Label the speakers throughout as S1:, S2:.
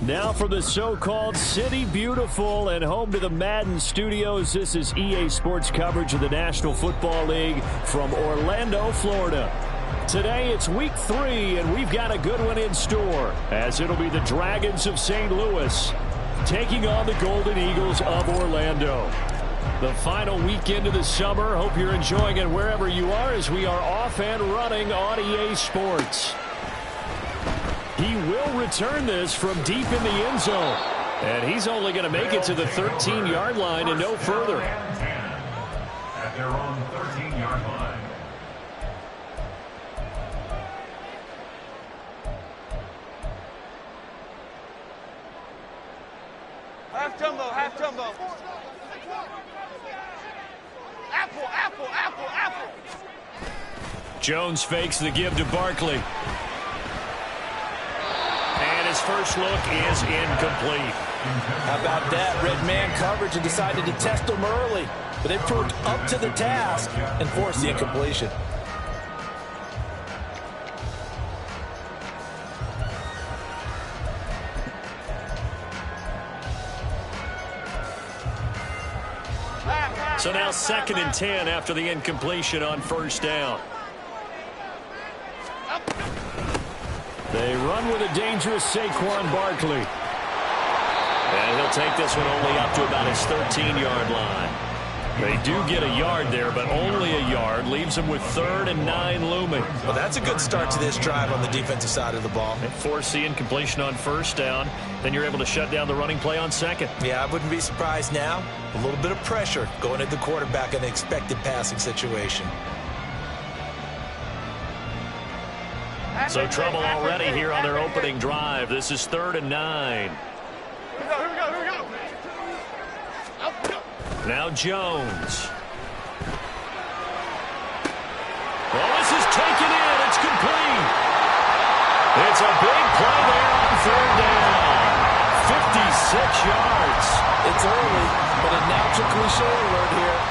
S1: Now from the so-called City Beautiful and home to the Madden Studios, this is EA Sports coverage of the National Football League from Orlando, Florida. Today it's week 3, and we've got a good one in store, as it'll be the Dragons of St. Louis taking on the Golden Eagles of Orlando. The final weekend of the summer. Hope you're enjoying it wherever you are, as we are off and running on EA Sports. He will return this from deep in the end zone. And he's only going to make it to the 13-yard line and no further.
S2: At their own 13-yard line.
S3: Half jumbo, half jumbo. Apple, apple, apple, apple.
S1: Jones fakes the give to Barkley. And his first look is incomplete.
S4: How about that? Red man coverage and decided to test him early. But they proved up to the task and forced the incompletion.
S1: So now 2nd and 10 after the incompletion on first down. They run with a dangerous Saquon Barkley. And he'll take this one only up to about his 13-yard line. They do get a yard there, but only a yard. Leaves them with 3rd and 9 looming.
S4: Well, that's a good start to this drive on the defensive side of the ball.
S1: They force the incompletion on first down. Then you're able to shut down the running play on 2nd.
S4: Yeah, I wouldn't be surprised now. A little bit of pressure going at the quarterback in an expected passing situation.
S1: So trouble already here on their opening drive. This is 3rd and 9.
S3: Here we go, here we go, here we go.
S1: Now Jones. Well, this is taken in. It's complete. It's a big play there on 3rd down. 56 yards.
S4: It's early, but a natural cliche alert here.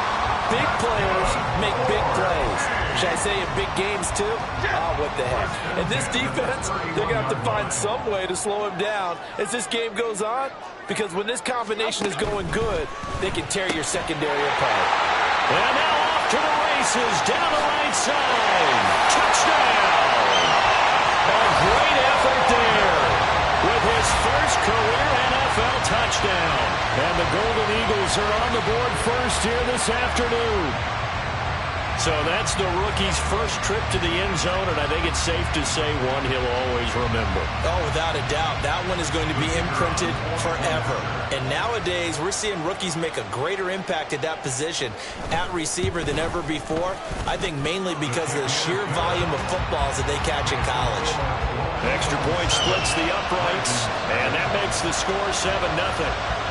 S4: Big players make big plays. Should I say in big games too? Oh, what the heck. And this defense, they're going to have to find some way to slow him down as this game goes on, because when this combination is going good, they can tear your secondary apart.
S1: And now off to the races, down the right side. Touchdown! A great effort there with his first career NFL touchdown. And the Golden Eagles are on the board first here this afternoon. So that's the rookie's first trip to the end zone, and I think it's safe to say one he'll always remember.
S4: Oh, without a doubt. That one is going to be imprinted forever. And nowadays, we're seeing rookies make a greater impact at that position at receiver than ever before. I think mainly because of the sheer volume of footballs that they catch in college.
S1: Extra point splits the uprights, and that makes the score 7-0.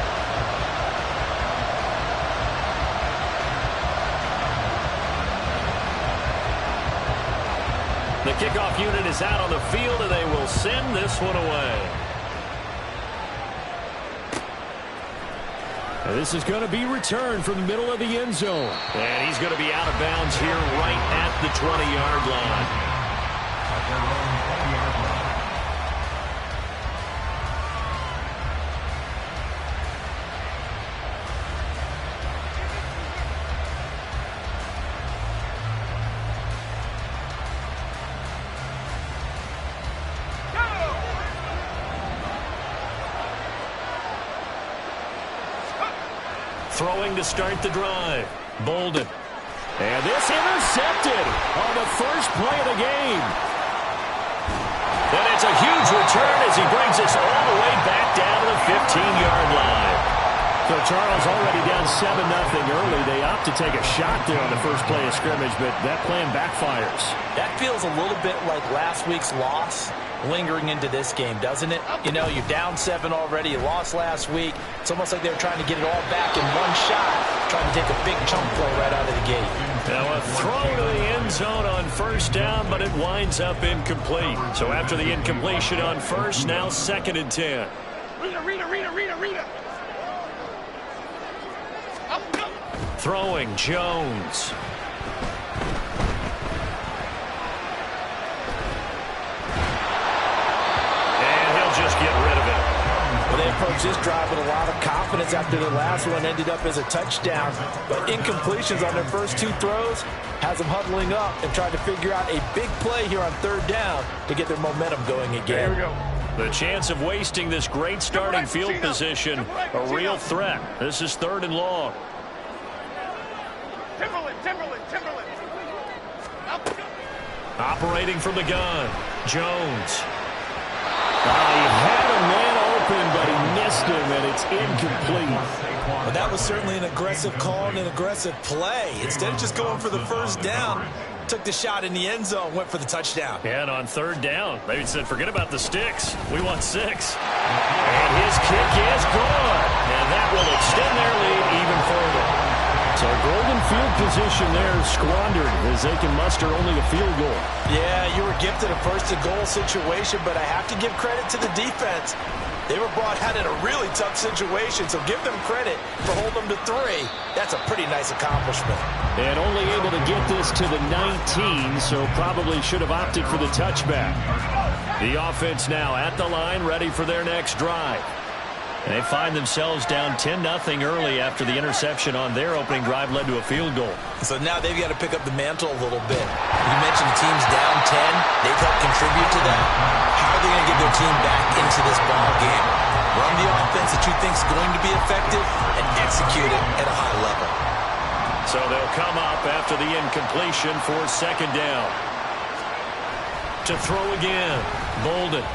S1: The kickoff unit is out on the field, and they will send this one away. And this is going to be returned from the middle of the end zone. And he's going to be out of bounds here right at the 20-yard line. Throwing to start the drive. Bolden. And this intercepted on the first play of the game. And it's a huge return as he brings us all the way back down to the 15-yard line. So Charles already down 7-0 early. They opt to take a shot there on the first play of scrimmage, but that plan backfires.
S4: That feels a little bit like last week's loss lingering into this game, doesn't it? You know, you're down 7 already. You lost last week. It's almost like they were trying to get it all back in one shot, trying to take a big chunk play right out of the gate.
S1: Now a throw to the end zone on first down, but it winds up incomplete. So after the incompletion on first, now 2nd and 10.
S3: Rita.
S1: Throwing Jones. And he'll just get rid of it.
S4: Well, they approached this drive with a lot of confidence after their last one ended up as a touchdown. But incompletions on their first 2 throws has them huddling up and trying to figure out a big play here on 3rd down to get their momentum going again.
S3: Here we go.
S1: The chance of wasting this great starting field position, a real threat. This is 3rd and long.
S3: Timberland.
S1: Operating from the gun, Jones. He had a man open, but he missed him, and it's incomplete.
S5: Well, that was certainly an aggressive call and an aggressive play. Instead of just going for the first down, took the shot in the end zone, went for the touchdown.
S1: And on 3rd down, they said, forget about the sticks. We want 6. And his kick is good. And that will extend their lead even further. So golden field position there squandered as they can muster only a field goal.
S5: Yeah, you were gifted a 1st-and-goal situation, but I have to give credit to the defense. They were brought out in a really tough situation, so give them credit for holding them to 3. That's a pretty nice accomplishment.
S1: And only able to get this to the 19, so probably should have opted for the touchback. The offense now at the line, ready for their next drive. And they find themselves down 10-0 early after the interception on their opening drive led to a field goal.
S5: So now they've got to pick up the mantle a little bit. You mentioned the team's down 10. They've helped contribute to that. How are they going to get their team back into this ball game? Run the offense that you think is going to be effective and execute it at a high level.
S1: So they'll come up after the incompletion for 2nd down. To throw again, Bolden.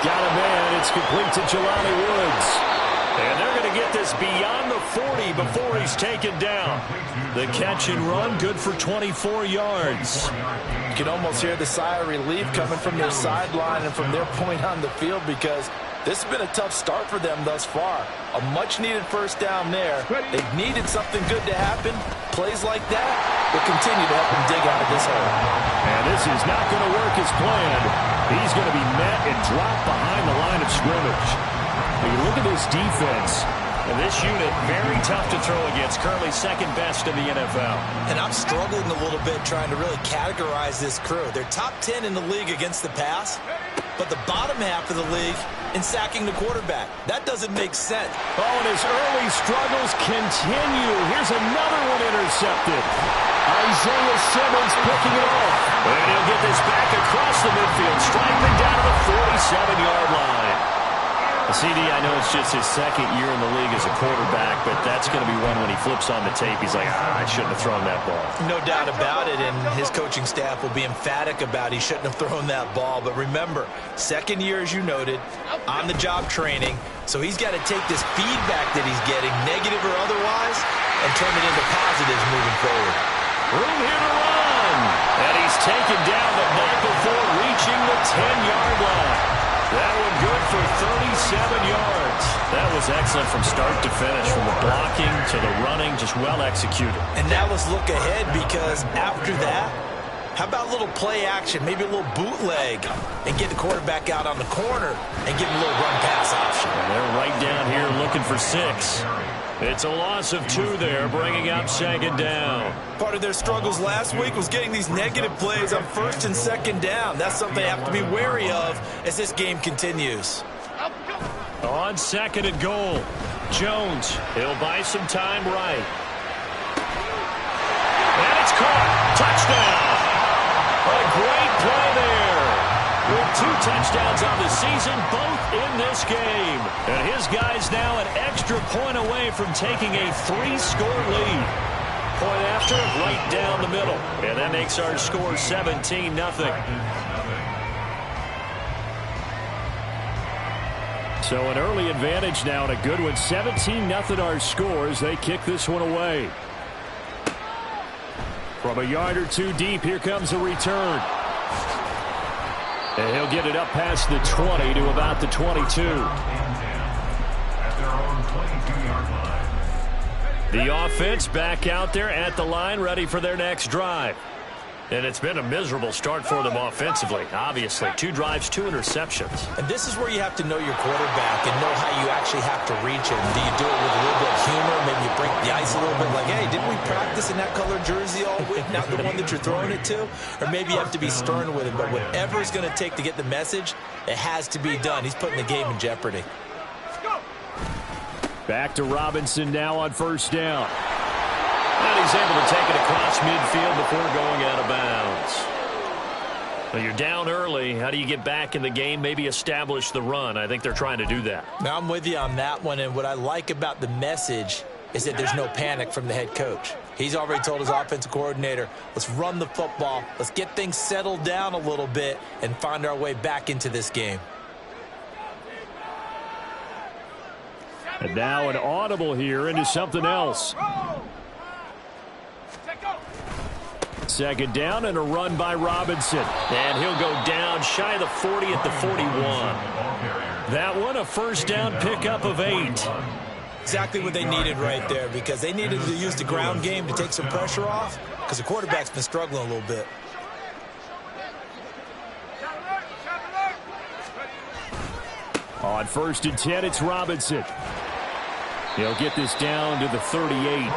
S1: Got a man. It's complete to Jelani Woods. And they're going to get this beyond the 40 before he's taken down. The catch and run, good for 24 yards.
S4: You can almost hear the sigh of relief coming from their sideline and from their point on the field because this has been a tough start for them thus far. A much-needed first down there. They've needed something good to happen. Plays like that will continue to help them dig out of this hole.
S1: And this is not going to work as planned. He's going to be met and dropped behind the line of scrimmage. When you look at this defense, and this unit, very tough to throw against, currently 2nd best in the NFL.
S5: And I'm struggling a little bit trying to really categorize this crew. They're top 10 in the league against the pass, but the bottom half of the league in sacking the quarterback. That doesn't make sense.
S1: Oh, and his early struggles continue. Here's another one intercepted. Isaiah Simmons picking it off. And he'll get this back across the midfield, striping down to the 47-yard line. CD, I know it's just his 2nd year in the league as a quarterback, but that's going to be one when he flips on the tape. He's like, I shouldn't have thrown that ball.
S5: No doubt about it, and his coaching staff will be emphatic about he shouldn't have thrown that ball. But remember, 2nd year, as you noted, on-the-job training, so he's got to take this feedback that he's getting, negative or otherwise, and turn it into positives moving forward.
S1: Room here to run. And he's taken down, but not before reaching the 10-yard line. That one good for 37 yards. That was excellent from start to finish, from the blocking to the running, just well executed.
S5: And now let's look ahead because after that, how about a little play action, maybe a little bootleg, and get the quarterback out on the corner and give him a little run-pass option.
S1: And they're right down here looking for 6. It's a loss of 2 there, bringing up 2nd down.
S5: Part of their struggles last week was getting these negative plays on 1st and 2nd down. That's something they have to be wary of as this game continues.
S1: On 2nd and goal, Jones, he'll buy some time right. And it's caught. Touchdown. A great play there. With 2 touchdowns on the season, both in this game. And his guys now an extra point away from taking a 3-score lead. Point after, right down the middle. And that makes our score 17-0. So an early advantage now and a good one. 17-0 our scores. They kick this one away. From a yard or two deep, here comes a return. And he'll get it up past the 20 to about the 22.
S2: At their own 22-yard line.
S1: The offense back out there at the line, ready for their next drive. And it's been a miserable start for them offensively. Obviously, 2 drives, 2 interceptions.
S5: And this is where you have to know your quarterback and know how you actually have to reach him. Do you do it with a little bit of humor? Maybe you break the ice a little bit like, hey, didn't we practice in that color jersey all week? Not the one that you're throwing it to? Or maybe you have to be stern with him. But whatever it's going to take to get the message, it has to be done. He's putting the game in jeopardy.
S1: Back to Robinson now on first down. And he's able to take it across midfield before going out of bounds. Well, you're down early. How do you get back in the game? Maybe establish the run. I think they're trying to do that.
S5: Now, I'm with you on that one. And what I like about the message is that there's no panic from the head coach. He's already told his offensive coordinator, let's run the football. Let's get things settled down a little bit and find our way back into this game.
S1: And now an audible here into something else. Second down and a run by Robinson. And he'll go down shy of the 40 at the 41. That one a first down pickup of 8.
S5: Exactly what they needed right there, because they needed to use the ground game to take some pressure off because the quarterback's been struggling a little bit.
S1: On first and 10, it's Robinson. He'll get this down to the 38.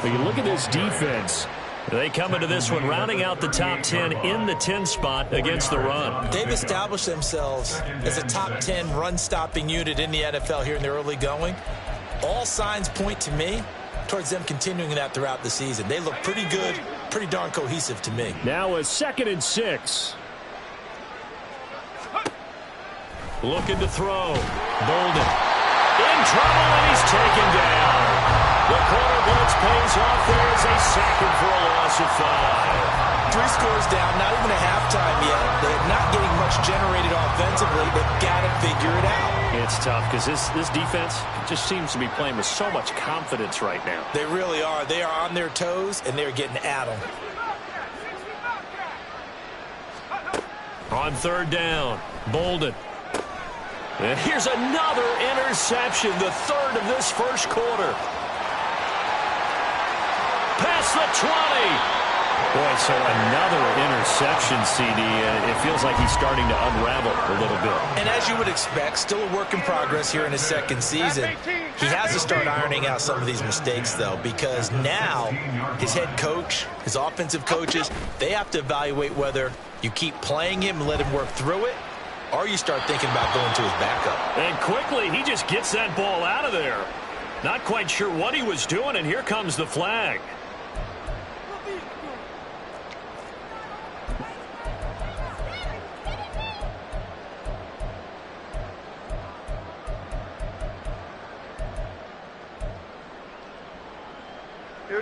S1: But you look at this defense. They come into this one rounding out the top 10 in the 10 spot against the run.
S5: They've established themselves as a top 10 run-stopping unit in the NFL here in the early going. All signs point to me towards them continuing that throughout the season. They look pretty good, pretty darn cohesive to me.
S1: Now a 2nd and 6. Looking to throw. Bolden in trouble, and he's taken down. The corner blitz pays off. There is a sack for a loss of 5.
S5: 3 scores down, not even a halftime yet. They're not getting much generated offensively. They've got to figure it out.
S1: It's tough because this defense just seems to be playing with so much confidence right now.
S5: They really are. They are on their toes, and they're getting at them.
S1: On third down, Bolden. And here's another interception, the 3rd of this first quarter. Past the 20. Boy, so another interception, CD. It feels like he's starting to unravel a little bit.
S5: And as you would expect, still a work in progress here in his 2nd season. He has to start ironing out some of these mistakes, though, because now his head coach, his offensive coaches, they have to evaluate whether you keep playing him and let him work through it, or you start thinking about going to his backup.
S1: And quickly, he just gets that ball out of there. Not quite sure what he was doing, and here comes the flag.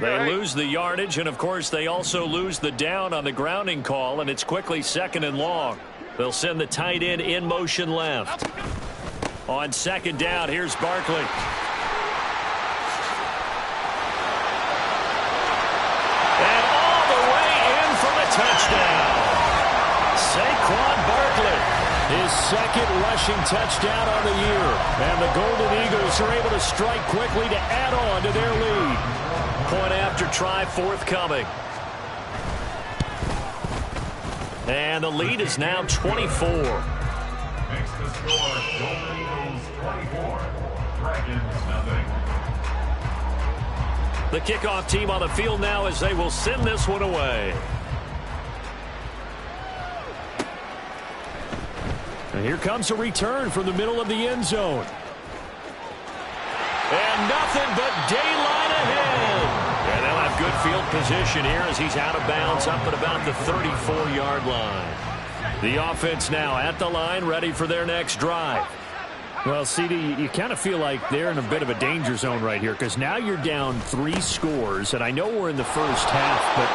S1: They lose the yardage, and, of course, they also lose the down on the grounding call, and it's quickly 2nd and long. They'll send the tight end in motion left. On 2nd down, here's Barkley. And all the way in for the touchdown. Saquon Barkley, his 2nd rushing touchdown on the year. And the Golden Eagles are able to strike quickly to add on to their lead. Point after try forthcoming. And the lead is now 24.
S2: Makes the score Golden Eagles 24, Dragons nothing.
S1: The kickoff team on the field now as they will send this one away. And here comes a return from the middle of the end zone. And nothing but daylight ahead. And they'll have good field position here as he's out of bounds up at about the 34-yard line. The offense now at the line, ready for their next drive. Well, CD, you kind of feel like they're in a bit of a danger zone right here because now you're down 3 scores, and I know we're in the first half, but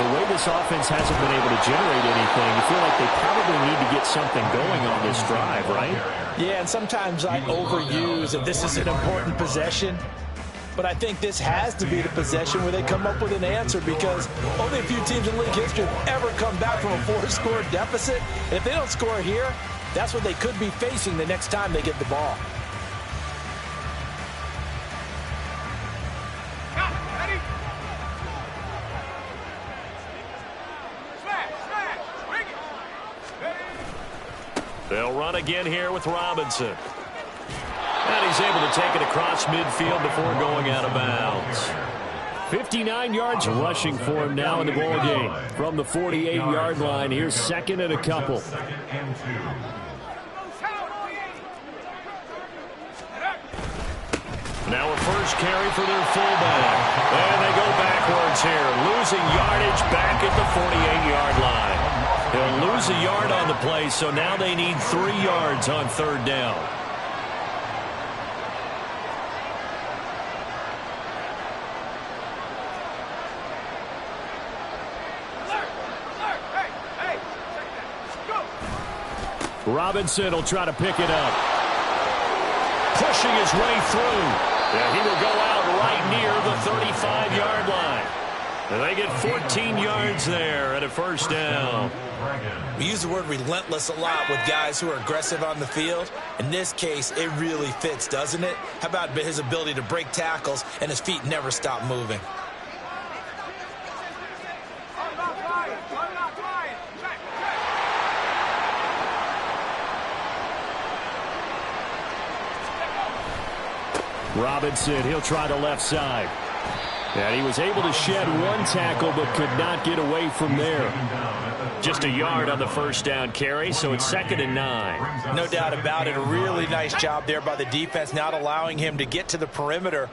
S1: the way this offense hasn't been able to generate anything, you feel like they probably need to get something going on this drive, right?
S5: Yeah, and sometimes I overuse if this is an important possession. But I think this has to be the possession where they come up with an answer, because only a few teams in league history have ever come back from a 4-score deficit. And if they don't score here, that's what they could be facing the next time they get the ball.
S1: They'll run again here with Robinson. And he's able to take it across midfield before going out of bounds. 59 yards rushing for him now in the ball game. From the 48-yard line, here's second and a couple. Now a first carry for their fullback. And they go backwards here, losing yardage back at the 48-yard line. They'll lose a yard on the play, so now they need 3 yards on third down. Robinson will try to pick it up. Pushing his way through. Yeah, he will go out right near the 35-yard line. And they get 14 yards there at a first down.
S5: We use the word relentless a lot with guys who are aggressive on the field. In this case, it really fits, doesn't it? How about his ability to break tackles and his feet never stop moving?
S1: Robinson, he'll try the left side. And he was able to shed one tackle but could not get away from there. Just a yard on the first down carry, so it's 2nd and 9.
S5: No doubt about it. A really nice job there by the defense, not allowing him to get to the perimeter.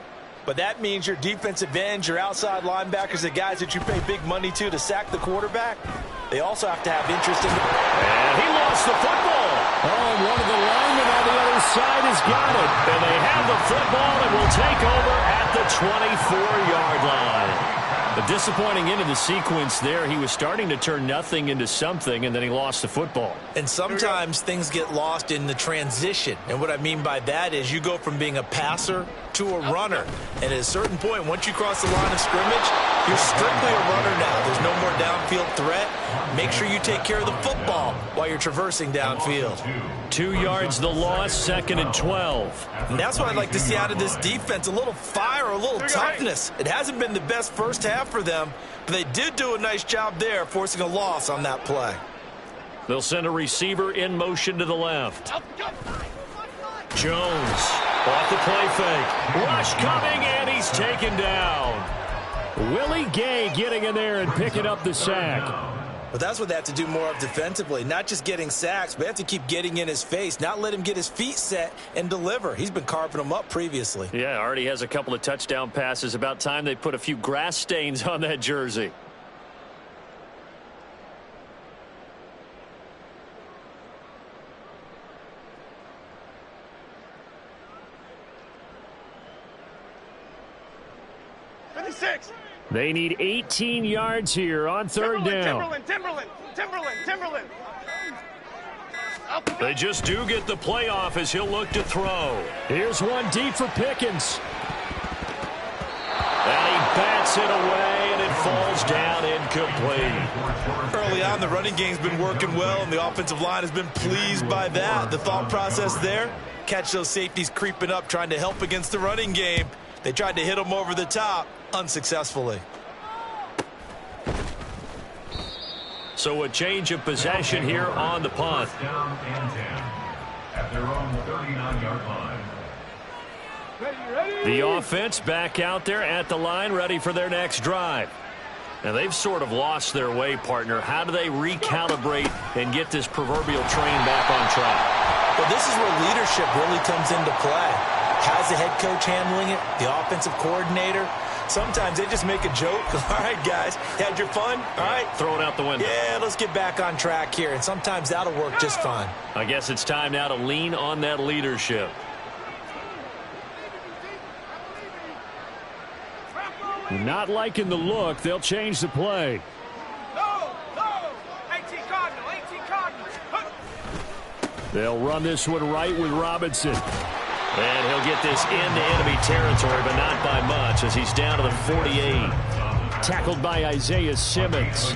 S5: But that means your defensive ends, your outside linebackers, the guys that you pay big money to sack the quarterback, they also have to have interest in the...
S1: And he lost the football. Oh, and one of the linemen on the other side has got it. And they have the football and will take over at the 24-yard line. A disappointing end of the sequence there. He was starting to turn nothing into something, and then he lost the football.
S5: And sometimes things get lost in the transition. And what I mean by that is you go from being a passer to a runner. And at a certain point, once you cross the line of scrimmage, you're strictly a runner now. There's no more downfield threat. Make sure you take care of the football while you're traversing downfield.
S1: 2 yards the loss, 2nd and 12.
S5: And that's what I'd like to see out of this defense, a little fire, a little toughness. It hasn't been the best first half for them, but they did do a nice job there, forcing a loss on that play.
S1: They'll send a receiver in motion to the left. Jones off the play fake. Rush coming, and he's taken down. Willie Gay getting in there and picking up the sack.
S5: But that's what they have to do more of defensively, not just getting sacks, but they have to keep getting in his face, not let him get his feet set and deliver. He's been carving them up previously.
S1: Yeah, already has a couple of touchdown passes. About time they put a few grass stains on that jersey. They need 18 yards here on third down.
S3: Timberland.
S1: They just do get the playoff as he'll look to throw. Here's one deep for Pickens. And he bats it away, and it falls down incomplete.
S5: Early on, the running game's been working well, and the offensive line has been pleased by that. The thought process there, catch those safeties creeping up, trying to help against the running game. They tried to hit him over the top, unsuccessfully.
S1: So a change of possession here on the punt.
S2: Down and 10 at their own 39-yard line.
S1: The offense back out there at the line, ready for their next drive. Now, they've sort of lost their way, partner. How do they recalibrate and get this proverbial train back on track?
S5: Well, this is where leadership really comes into play. How's the head coach handling it? The offensive coordinator? Sometimes they just make a joke. All right, guys, had your fun? All right.
S1: Throw it out the window.
S5: Yeah, let's get back on track here. And sometimes that'll work just fine.
S1: I guess it's time now to lean on that leadership. Not liking the look. They'll change the play. They'll run this one right with Robinson.
S6: And he'll get this into enemy territory, but not by much as he's down to the 48.
S1: Tackled by Isaiah Simmons.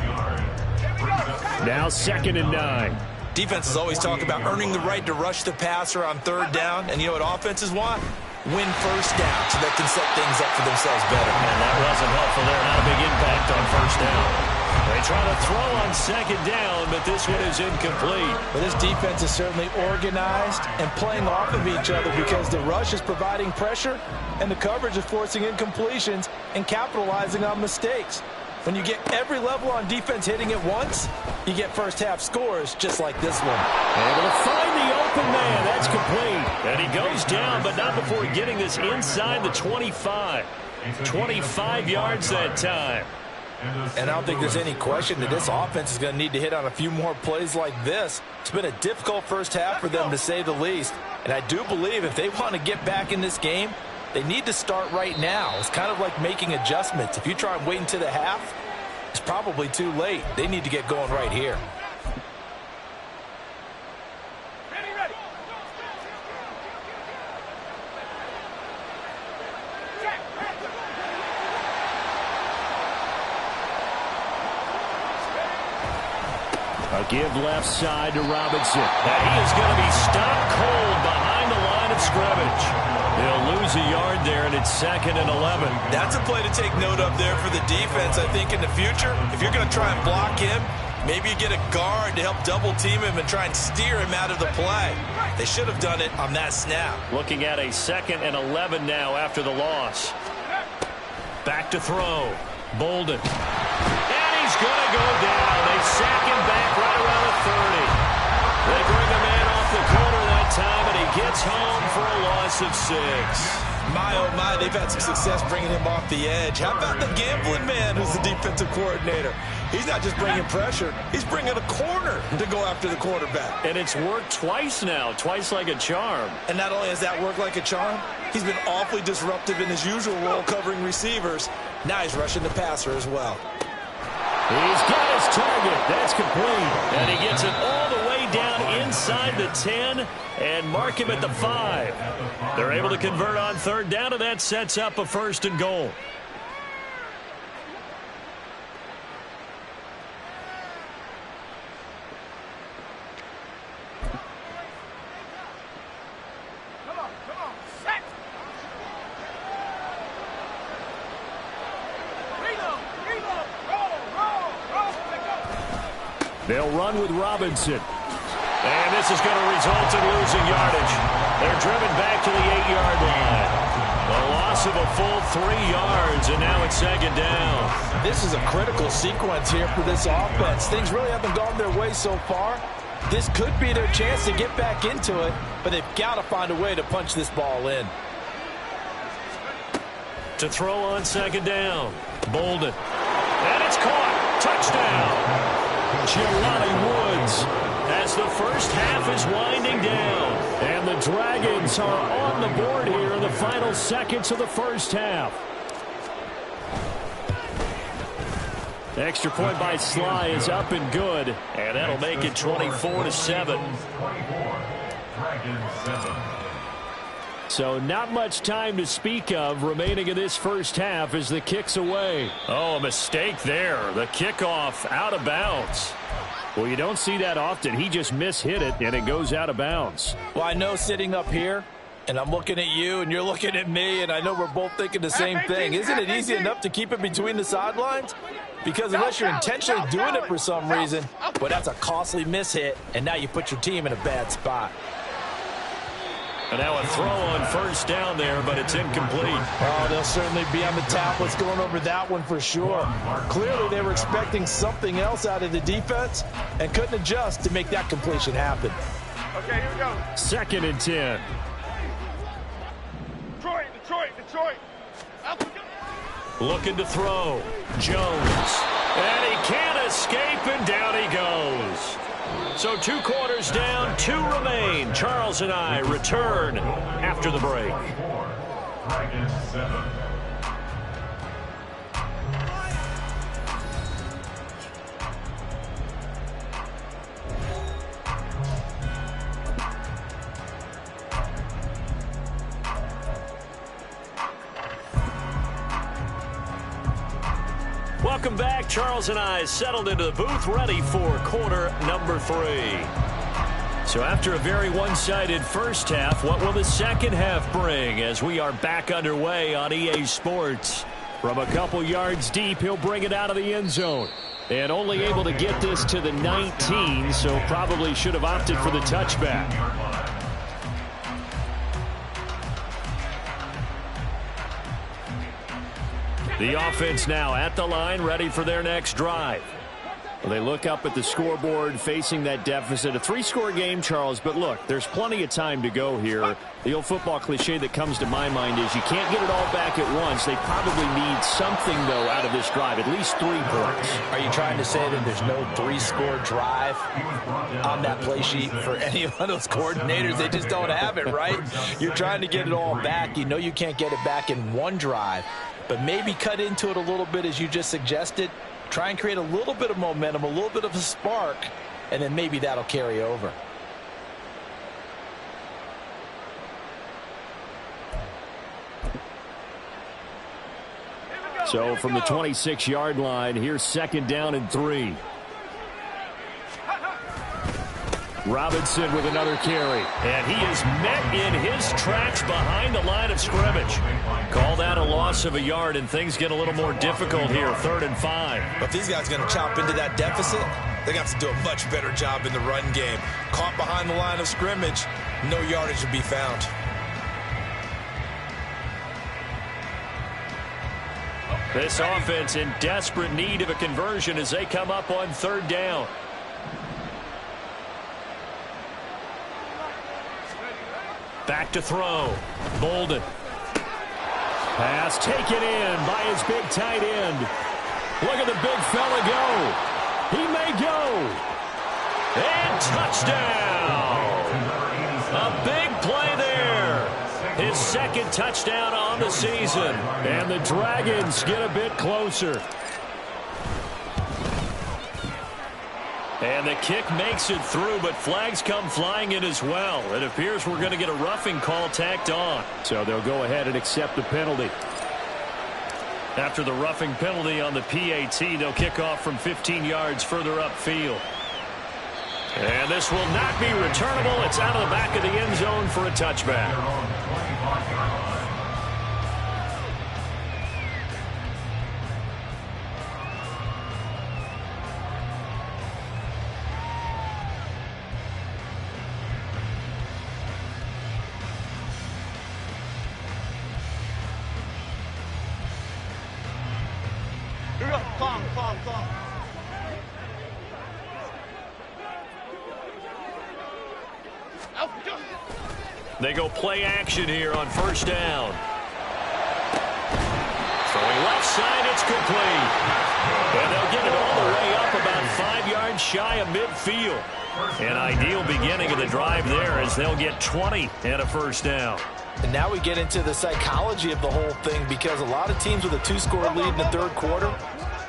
S1: Now 2nd and 9.
S5: Defenses always talk about earning the right to rush the passer on 3rd down. And you know what offenses want? Win 1st down so they can set things up for themselves better.
S6: And that wasn't helpful there. Not a big impact on 1st down.
S1: They try to throw on 2nd down, but this one is incomplete.
S4: But this defense is certainly organized and playing off of each other because the rush is providing pressure and the coverage is forcing incompletions and capitalizing on mistakes. When you get every level on defense hitting at once, you get first-half scores just like this one.
S1: Able to find the open man. That's complete. And he goes down, but not before getting this inside the 25. 25 yards that time.
S4: And I don't think there's any question that this offense is going to need to hit on a few more plays like this. It's been a difficult first half for them, to say the least. And I do believe if they want to get back in this game, they need to start right now. It's kind of like making adjustments. If you try and wait until the half, it's probably too late. They need to get going right here.
S1: A give left side to Robinson. And he is going to be stopped cold behind the line of scrimmage. They'll lose a yard there, and it's 2nd and 11.
S5: That's a play to take note of there for the defense, I think, in the future. If you're going to try and block him, maybe you get a guard to help double-team him and try and steer him out of the play. They should have done it on that snap.
S1: Looking at a 2nd and 11 now after the loss. Back to throw. Bolden. And he's going to go down. They sack him back right around the 30. They bring the man off the corner that time, and he gets home for a loss of 6.
S5: My, oh my, they've had some success bringing him off the edge. How about the gambling man who's the defensive coordinator? He's not just bringing pressure. He's bringing a corner to go after the quarterback.
S1: And it's worked twice now, twice like a charm.
S5: And not only has that worked like a charm, he's been awfully disruptive in his usual role covering receivers. Now he's rushing the passer as well.
S1: He's got his target. That's complete. And he gets it all the way down inside the 10 and mark him at the 5. They're able to convert on 3rd down, and that sets up a 1st and goal. They'll run with Robinson. And this is going to result in losing yardage. They're driven back to the 8-yard line. A loss of a full 3 yards, and now it's 2nd down.
S4: This is a critical sequence here for this offense. Things really haven't gone their way so far. This could be their chance to get back into it, but they've got to find a way to punch this ball in.
S1: To throw on 2nd down. Bolden. And it's caught. Touchdown. Jelani Woods as the first half is winding down. And the Dragons are on the board here in the final seconds of the first half. The extra point by Sly is up and good. And that'll make it 24-7. So not much time to speak of remaining in this first half as the kick's away. Oh, a mistake there. The kickoff out of bounds. Well, you don't see that often. He just mishit it, and it goes out of bounds.
S4: Well, I know sitting up here, and I'm looking at you, and you're looking at me, and I know we're both thinking the same thing. Isn't it easy enough to keep it between the sidelines? Because unless you're intentionally doing it for some reason, well, that's a costly mishit, and now you put your team in a bad spot.
S1: And now a throw on 1st down there, but it's incomplete.
S4: Oh, they'll certainly be on the tablets going over that one for sure. Clearly, they were expecting something else out of the defense and couldn't adjust to make that completion happen.
S3: Okay, here we go.
S1: 2nd and 10.
S3: Detroit.
S1: Looking to throw. Jones. And he can't escape, and down he goes. So 2 quarters down, 2 remain. Charles and I return after the break. Welcome back. Charles and I settled into the booth, ready for quarter number 3. So after a very one-sided first half, what will the second half bring as we are back underway on EA Sports? From a couple yards deep, he'll bring it out of the end zone. And only able to get this to the 19, so probably should have opted for the touchback. The offense now at the line, ready for their next drive. Well, they look up at the scoreboard facing that deficit. A 3-score game, Charles, but look, there's plenty of time to go here. The old football cliche that comes to my mind is you can't get it all back at once. They probably need something, though, out of this drive, at least 3 points.
S4: Are you trying to say that there's no 3-score drive on that play sheet for any one of those coordinators? They just don't have it, right? You're trying to get it all back. You know you can't get it back in one drive, but maybe cut into it a little bit as you just suggested. Try and create a little bit of momentum, a little bit of a spark, and then maybe that'll carry over.
S1: So from the 26-yard line, here's 2nd down and 3. Robinson with another carry. And he is met in his tracks behind the line of scrimmage. Call that a loss of a yard, and things get a little more difficult here, 3rd and 5.
S5: But if these guys are going to chop into that deficit, they're going to have to do a much better job in the run game. Caught behind the line of scrimmage, no yardage to be found.
S1: This offense in desperate need of a conversion as they come up on 3rd down. Back to throw. Bolden. Pass taken in by his big tight end. Look at the big fella go. He may go. And touchdown. A big play there. His 2nd touchdown on the season. And the Dragons get a bit closer. And the kick makes it through, but flags come flying in as well. It appears we're going to get a roughing call tacked on. So they'll go ahead and accept the penalty. After the roughing penalty on the PAT, they'll kick off from 15 yards further upfield. And this will not be returnable. It's out of the back of the end zone for a touchback. They go play action here on 1st down. Throwing left side, it's complete. And they'll get it all the way up about 5 yards shy of midfield. An ideal beginning of the drive there as they'll get 20 and a 1st down.
S4: And now we get into the psychology of the whole thing, because a lot of teams with a 2-score lead in the 3rd quarter,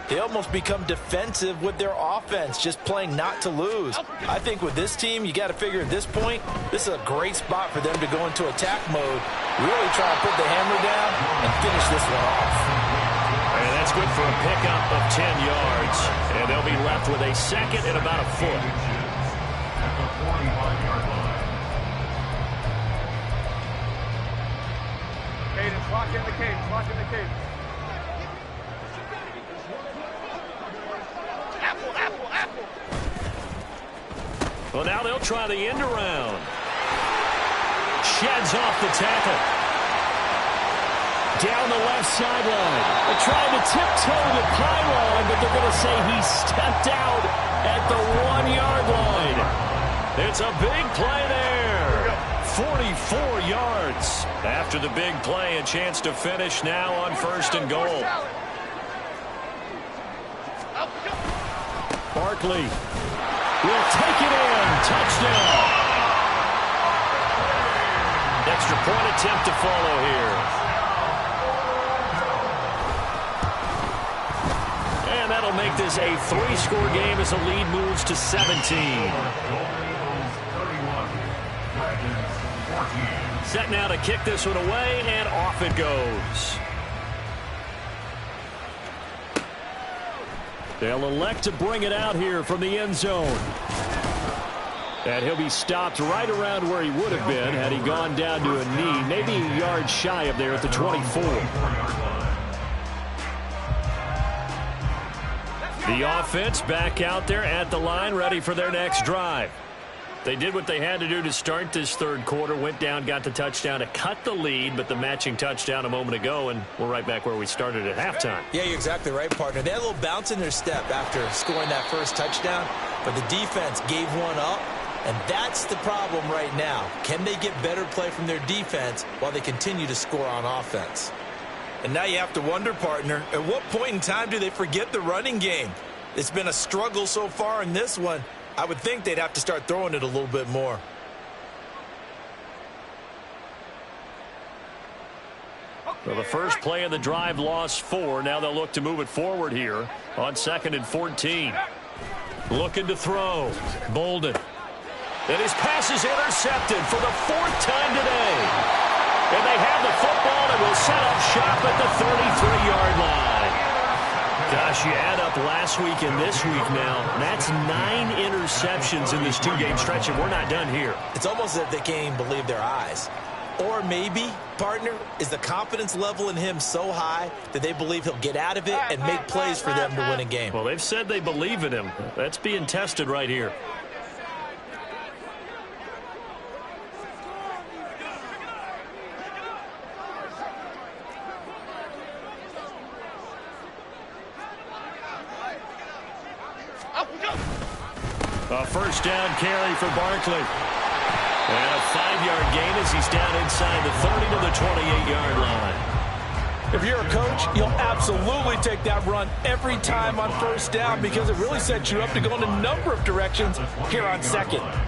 S4: they almost become defensive with their offense, just playing not to lose. I think with this team, you got to figure at this point, this is a great spot for them to go into attack mode, really try to put the hammer down and finish this one off.
S1: And that's good for a pickup of 10 yards. And they'll be left with a 2nd and about a foot.
S3: Cadence, lock in the cadence, lock in the cadence. Apple.
S1: Well, now they'll try the end around. Sheds off the tackle. Down the left sideline. They're trying to tiptoe the pylon, but they're going to say he stepped out at the 1-yard line. It's a big play there. 44 yards. After the big play, a chance to finish now on 1st and goal. Barkley will take it in. Touchdown. Extra point attempt to follow here. And that'll make this a 3-score game as the lead moves to 17. Set now to kick this one away, and off it goes. They'll elect to bring it out here from the end zone. And he'll be stopped right around where he would have been had he gone down to a knee, maybe a yard shy of there at the 24. The offense back out there at the line, ready for their next drive. They did what they had to do to start this third quarter, went down, got the touchdown to cut the lead, but the matching touchdown a moment ago, and we're right back where we started at halftime.
S5: Yeah, you're exactly right, partner. They had a little bounce in their step after scoring that first touchdown, but the defense gave one up, and that's the problem right now. Can they get better play from their defense while they continue to score on offense? And now you have to wonder, partner, at what point in time do they forget the running game? It's been a struggle so far in this one. I would think they'd have to start throwing it a little bit more.
S1: Well, the first play of the drive lost 4. Now they'll look to move it forward here on 2nd and 14. Looking to throw. Bolden. And his pass is intercepted for the 4th time today. And they have the football and will set up shop at the 33-yard line. Gosh, you add up last week and this week now. That's 9 interceptions in this 2-game stretch, and we're not done here.
S5: It's almost as if they can't even believe their eyes. Or maybe, partner, is the confidence level in him so high that they believe he'll get out of it and make plays for them to win a game.
S1: Well, they've said they believe in him. That's being tested right here. A first down carry for Barkley. And a 5-yard gain as he's down inside the 30 to the 28-yard line.
S4: If you're a coach, you'll absolutely take that run every time on first down because it really sets you up to go in a number of directions here on 2nd.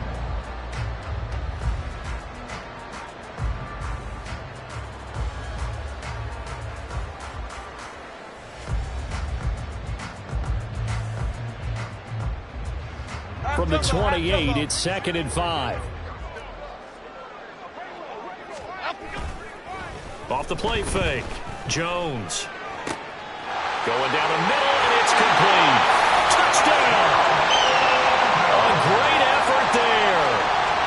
S1: From the 28, it's 2nd and 5. Off the play fake. Jones. Going down the middle, and it's complete. Touchdown! A great effort there.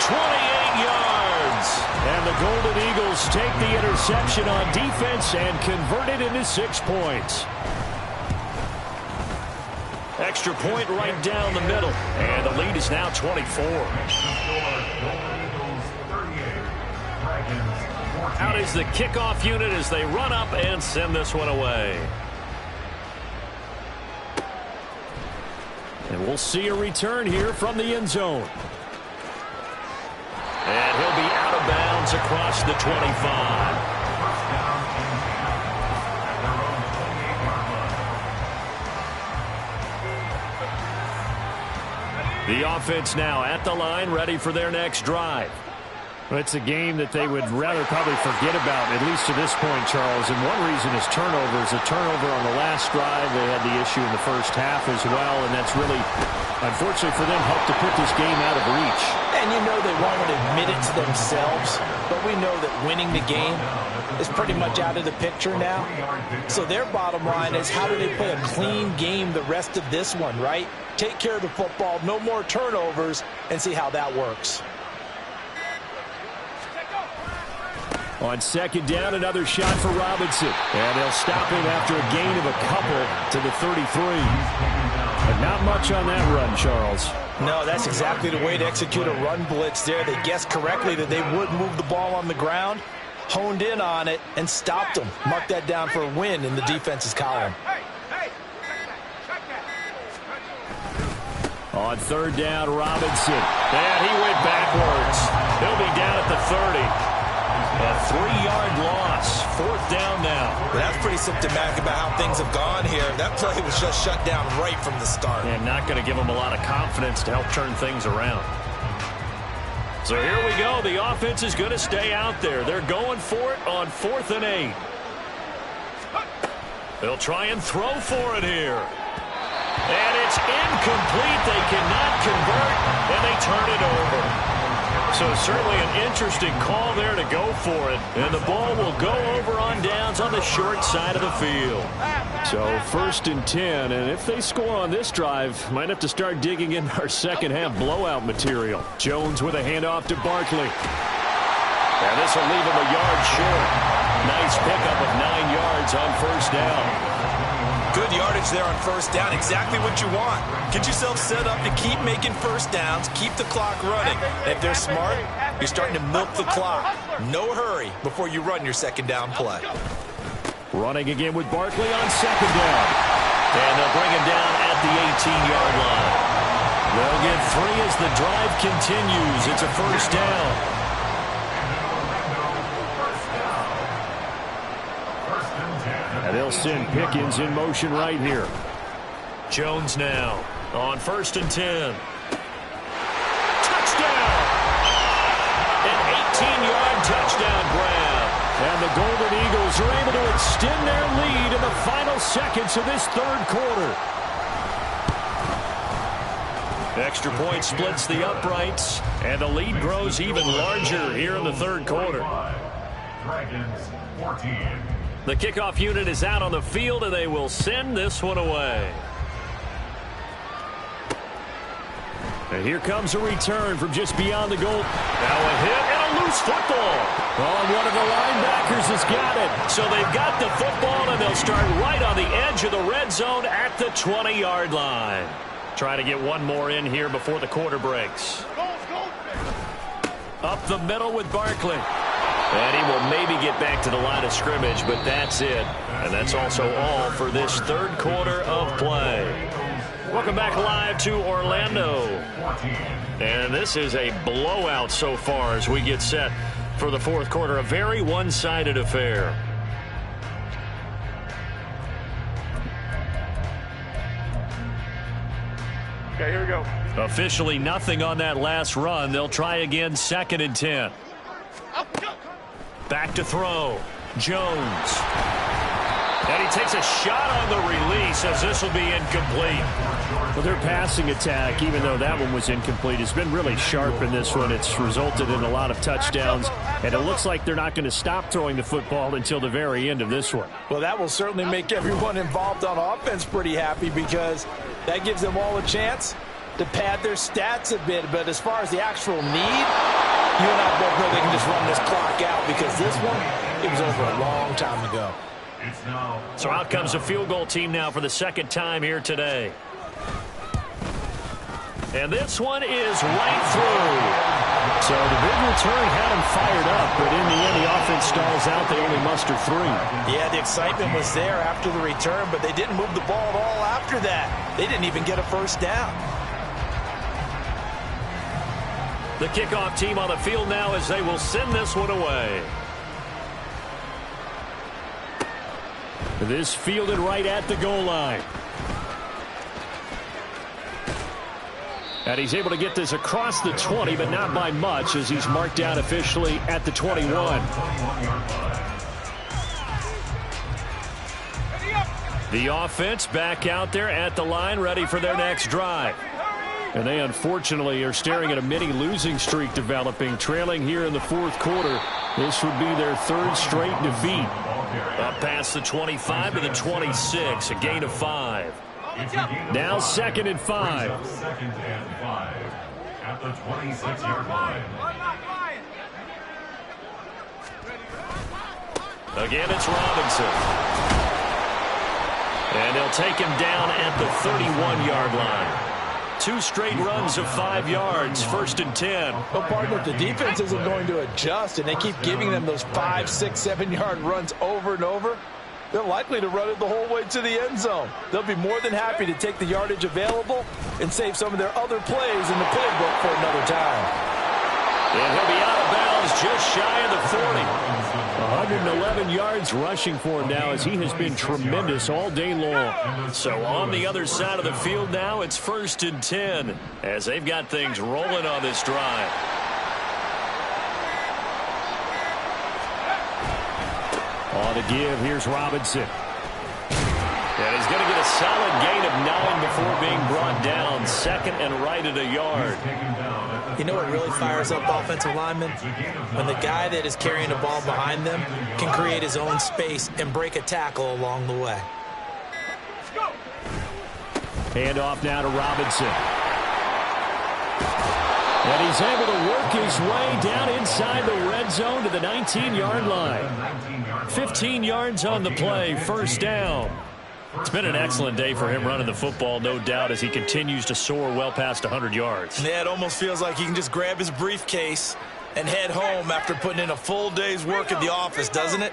S1: 28 yards. And the Golden Eagles take the interception on defense and convert it into 6 points. Extra point right down the middle. And the lead is now 24. Out is the kickoff unit as they run up and send this one away. And we'll see a return here from the end zone. And he'll be out of bounds across the 25. The offense now at the line, ready for their next drive. Well, it's a game that they would rather probably forget about, at least to this point, Charles. And one reason is turnovers. A turnover on the last drive. They had the issue in the first half as well, and that's really, unfortunately for them, helped to put this game out of reach.
S4: And you know they won't admit it to themselves, but we know that winning the game is pretty much out of the picture now. So their bottom line is, how do they play a clean game the rest of this one, right? Take care of the football, no more turnovers, and see how that works.
S1: On 2nd down, another shot for Robinson. And they'll stop him after a gain of a couple to the 33. But not much on that run, Charles.
S4: No, that's exactly the way to execute a run blitz there. They guessed correctly that they would move the ball on the ground, honed in on it, and stopped them. Mark that down for a win in the defense's column.
S1: On 3rd down, Robinson. And he went backwards. He'll be down at the 30. A 3-yard loss. 4th down now.
S5: Well, that's pretty symptomatic about how things have gone here. That play was just shut down right from the start.
S1: And not going to give them a lot of confidence to help turn things around. So here we go. The offense is going to stay out there. They're going for it on 4th and 8. They'll try and throw for it here. And it's incomplete. They cannot convert, and they turn it over. So certainly an interesting call there to go for it. And the ball will go over on downs on the short side of the field. So 1st and 10. And if they score on this drive, might have to start digging in our second half blowout material. Jones with a handoff to Barkley. And this will leave him a yard short. Nice pickup of 9 yards on 1st down.
S5: Good yardage there on 1st down. Exactly what you want. Get yourself set up to keep making 1st downs, keep the clock running. And if they're smart, you're starting to milk the clock. No hurry before you run your 2nd down play.
S1: Running again with Barkley on 2nd down. And they'll bring him down at the 18-yard line. They'll get 3 as the drive continues. It's a 1st down. And they'll send Pickens in motion right here. Jones now on 1st and 10. Touchdown! An 18-yard touchdown grab. And the Golden Eagles are able to extend their lead in the final seconds of this 3rd quarter. Extra point splits the uprights, and the lead grows even larger here in the 3rd quarter.
S2: Dragons 14.
S1: The kickoff unit is out on the field, and they will send this one away. And here comes a return from just beyond the goal. Now a hit and a loose football. Oh, one of the linebackers has got it. So they've got the football, and they'll start right on the edge of the red zone at the 20-yard line. Try to get one more in here before the quarter breaks. Up the middle with Barkley. And he will maybe get back to the line of scrimmage, but that's it. And that's also all for this 3rd quarter of play. Welcome back live to Orlando. And this is a blowout so far as we get set for the 4th quarter. A very one-sided affair.
S3: Okay, here we go.
S1: Officially nothing on that last run. They'll try again 2nd and 10. Back to throw. Jones. And he takes a shot on the release as this will be incomplete. Well, their passing attack, even though that one was incomplete, has been really sharp in this one. It's resulted in a lot of touchdowns, and it looks like they're not going to stop throwing the football until the very end of this one.
S4: Well, that will certainly make everyone involved on offense pretty happy because that gives them all a chance to pad their stats a bit. But as far as the actual need, you and I both know they can just run this clock out because this one, it was over a long time ago.
S1: So out comes a field goal team now for the 2nd time here today. And this one is right through. So the big return had him fired up, but in the end the offense stalls out. They only muster 3.
S4: Yeah, the excitement was there after the return, but they didn't move the ball at all after that. They didn't even get a 1st down.
S1: The kickoff team on the field now as they will send this one away. This fielded right at the goal line. And he's able to get this across the 20, but not by much as he's marked down officially at the 21. The offense back out there at the line, ready for their next drive. And they unfortunately are staring at a mini losing streak developing, trailing here in the 4th quarter. This would be their 3rd straight defeat. Up past the 25 to the 26, a gain of 5. Now 2nd and 5.
S2: 2nd and 5 at the 26-yard line.
S1: Again, it's Robinson. And they'll take him down at the 31-yard line. 2 straight runs of 5 yards, 1st and 10.
S4: Well, partner, the defense isn't going to adjust, and they keep giving them those 5, 6, 7-yard runs over and over. They're likely to run it the whole way to the end zone. They'll be more than happy to take the yardage available and save some of their other plays in the playbook for another time.
S1: And he'll be out of bounds just shy of the 40. 111 yards rushing for him now as he has been tremendous all day long. So on the other side of the field now, it's 1st and 10 as they've got things rolling on this drive. On the give, here's Robinson. And he's going to get a solid gain of 9 before being brought down. 2nd and right at a yard.
S5: You know what really fires up offensive linemen? When the guy that is carrying the ball behind them can create his own space and break a tackle along the way.
S1: Hand off now to Robinson. And he's able to work his way down inside the red zone to the 19-yard line. 15 yards on the play, first down. It's been an excellent day for him running the football, no doubt, as he continues to soar well past 100 yards.
S5: Yeah, it almost feels like he can just grab his briefcase and head home after putting in a full day's work at the office, doesn't it?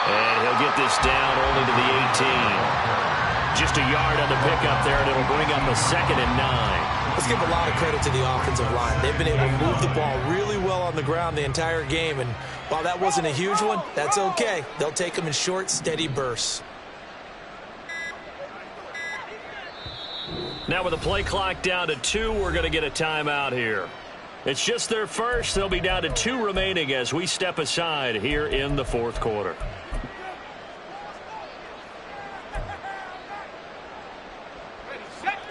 S6: And he'll get this down only to the 18. Just a yard on the pickup there, and it'll bring up a 2nd and 9.
S5: Let's give a lot of credit to the offensive line. They've been able to move the ball really well on the ground the entire game, and while that wasn't a huge one, that's okay. They'll take them in short, steady bursts.
S6: Now with the play clock down to 2, we're going to get a timeout here. It's just their first. They'll be down to 2 remaining as we step aside here in the 4th quarter.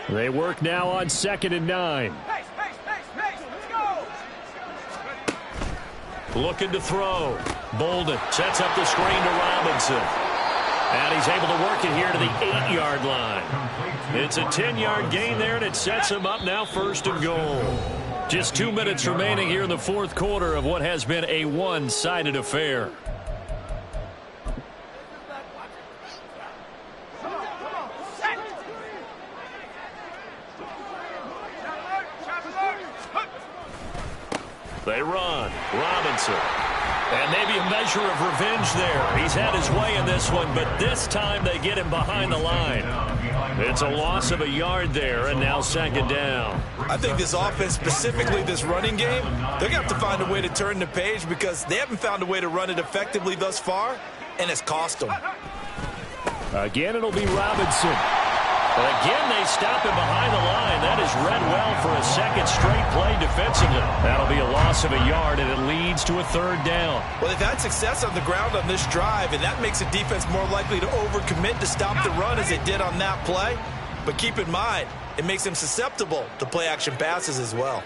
S6: They work now on 2nd and 9. Looking to throw. Bolden sets up the screen to Robinson. And he's able to work it here to the 8-yard line. It's a 10-yard gain there, and it sets him up now 1st and goal. Just 2 minutes remaining here in the 4th quarter of what has been a one-sided affair. They run. Robinson. And maybe a measure of revenge there. He's had his way in this one, but this time they get him behind the line. It's a loss of a yard there, and now 2nd down.
S5: I think this offense, specifically this running game, they're going to have to find a way to turn the page because they haven't found a way to run it effectively thus far, and it's cost them.
S1: Again, it'll be Robinson.
S6: But again, they stop him behind the line. That is read well for a 2nd straight play defensively. That'll be a loss of a yard, and it leads to a 3rd down.
S5: Well, they've had success on the ground on this drive, and that makes the defense more likely to overcommit to stop the run as they did on that play. But keep in mind, it makes them susceptible to play-action passes as well.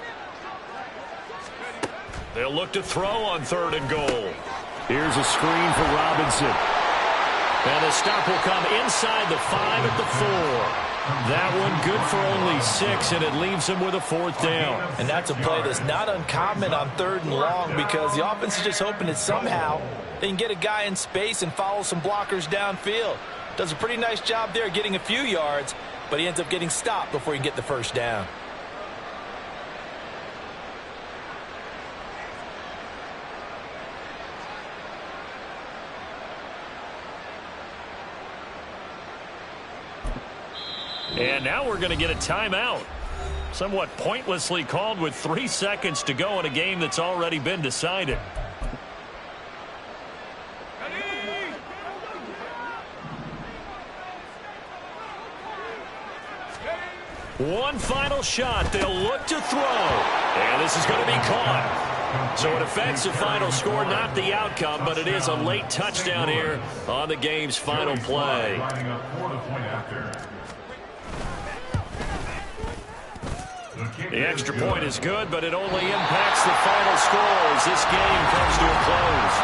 S6: They'll look to throw on 3rd and goal.
S1: Here's a screen for Robinson.
S6: And the stop will come inside the 5 at the 4. That one good for only 6, and it leaves him with a 4th down.
S5: And that's a play that's not uncommon on 3rd and long because the offense is just hoping that somehow they can get a guy in space and follow some blockers downfield. Does a pretty nice job there getting a few yards, but he ends up getting stopped before he can get the 1st down.
S6: And now we're going to get a timeout. Somewhat pointlessly called with 3 seconds to go in a game that's already been decided. One final shot. They'll look to throw. And this is going to be caught. So it affects the final score, not the outcome, but it is a late touchdown here on the game's final play. The extra point is good, but it only impacts the final score as this game comes to a close.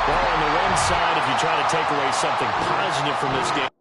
S6: Well, on the one side, if you try to take away something positive from this game,